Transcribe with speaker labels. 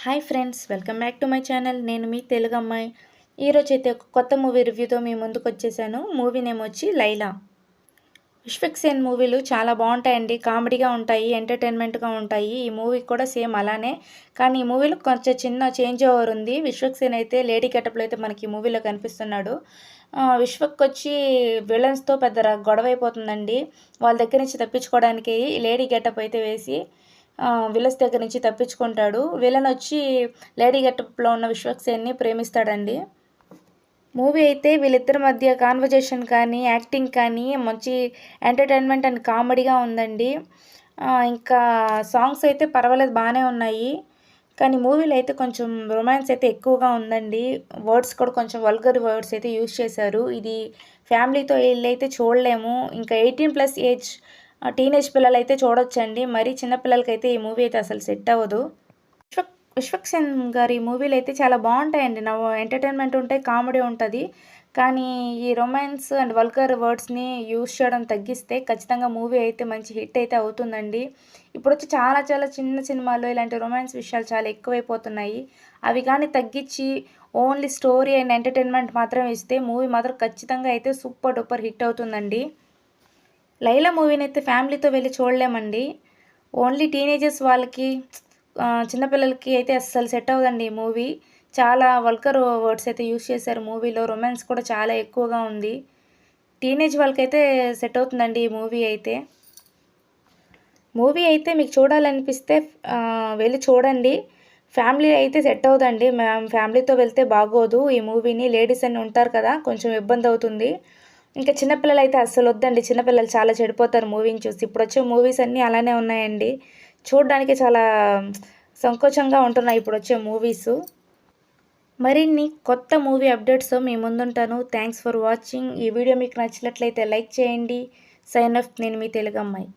Speaker 1: Hi friends, welcome back to my channel. నేను మీ తెలుగు అమ్మాయి. ఈరోజైతే ఒక కొత్త మూవీ రివ్యూతో మీ ముందుకు వచ్చేసాను. మూవీ నేమ్ వచ్చి లైలా. విశ్వక్ సేన్ మూవీలు చాలా బాగుంటాయండి. కామెడీగా ఉంటాయి, ఎంటర్టైన్మెంట్గా ఉంటాయి. ఈ మూవీ కూడా సేమ్ అలానే. కానీ ఈ మూవీలో కొంచెం చిన్న చేంజ్ ఓవర్ ఉంది. విశ్వక్ సేన్ అయితే లేడీ గెటప్లో అయితే మనకి ఈ మూవీలో కనిపిస్తున్నాడు. విశ్వక్ వచ్చి విలన్స్తో పెద్ద గొడవ అయిపోతుందండి. వాళ్ళ దగ్గర నుంచి తప్పించుకోవడానికి లేడీ గెటప్ అయితే వేసి విలన్స్ దగ్గర నుంచి తప్పించుకుంటాడు. విలన్ వచ్చి లేడీ గెటప్లో ఉన్న విశ్వక్ సేన్ని ప్రేమిస్తాడండి. మూవీ అయితే వీళ్ళిద్దరి మధ్య కాన్వర్జేషన్ కానీ, యాక్టింగ్ కానీ మంచి ఎంటర్టైన్మెంట్ అండ్ కామెడీగా ఉందండి. ఇంకా సాంగ్స్ అయితే పర్వాలేదు, బాగానే ఉన్నాయి. కానీ మూవీలో అయితే కొంచెం రొమాన్స్ అయితే ఎక్కువగా ఉందండి. వర్డ్స్ కూడా కొంచెం వల్గర్ వర్డ్స్ అయితే యూజ్ చేశారు. ఇది ఫ్యామిలీతో వెళ్ళైతే చూడలేము. ఇంకా 18+ ఏజ్ టీనేజ్ పిల్లలైతే చూడొచ్చండి. మరీ చిన్నపిల్లలకైతే ఈ మూవీ అయితే అసలు సెట్ అవ్వదు. విశ్వక్ సేన్ గారి మూవీలు అయితే చాలా బాగుంటాయండి. ఎంటర్టైన్మెంట్ ఉంటాయి, కామెడీ ఉంటుంది. కానీ ఈ రొమాన్స్ అండ్ వల్గర్ వర్డ్స్ని యూజ్ చేయడం తగ్గిస్తే ఖచ్చితంగా మూవీ అయితే మంచి హిట్ అయితే అవుతుందండి. ఇప్పుడు వచ్చి చాలా చాలా చిన్న సినిమాలు ఇలాంటి రొమాన్స్ విషయాలు చాలా ఎక్కువైపోతున్నాయి. అవి కానీ తగ్గించి ఓన్లీ స్టోరీ అండ్ ఎంటర్టైన్మెంట్ మాత్రం ఇస్తే మూవీ మాత్రం ఖచ్చితంగా అయితే సూపర్ డూపర్ హిట్ అవుతుందండి. లైలా మూవీని అయితే ఫ్యామిలీతో వెళ్ళి చూడలేమండి. ఓన్లీ టీనేజర్స్ వాళ్ళకి, చిన్నపిల్లలకి అయితే అస్సలు సెట్ అవ్వదండి ఈ మూవీ. చాలా వల్గర్ వర్డ్స్ అయితే యూజ్ చేశారు మూవీలో. రొమాన్స్ కూడా చాలా ఎక్కువగా ఉంది. టీనేజ్ వాళ్ళకైతే సెట్ అవుతుందండి ఈ మూవీ అయితే. మూవీ అయితే మీకు చూడాలనిపిస్తే వెళ్ళి చూడండి. ఫ్యామిలీ అయితే సెట్ అవుతుందండి. మేము ఫ్యామిలీతో వెళ్తే బాగోదు ఈ మూవీని. లేడీస్ అని ఉంటారు కదా, కొంచెం ఇబ్బంది అవుతుంది. ఇంకా చిన్నపిల్లలు అయితే అస్సలు వద్దండి. చిన్నపిల్లలు చాలా చెడిపోతారు మూవీని చూసి. ఇప్పుడు వచ్చే మూవీస్ అన్నీ అలానే ఉన్నాయండి. చూడడానికి చాలా సంకోచంగా ఉంటున్నాయి ఇప్పుడు వచ్చే మూవీసు. మరిన్ని కొత్త మూవీ అప్డేట్స్తో మీ ముందుంటాను. Thanks for watching. ఈ వీడియో మీకు నచ్చినట్లయితే లైక్ చేయండి. Sign off. నేను మీ తెలుగు అమ్మాయి.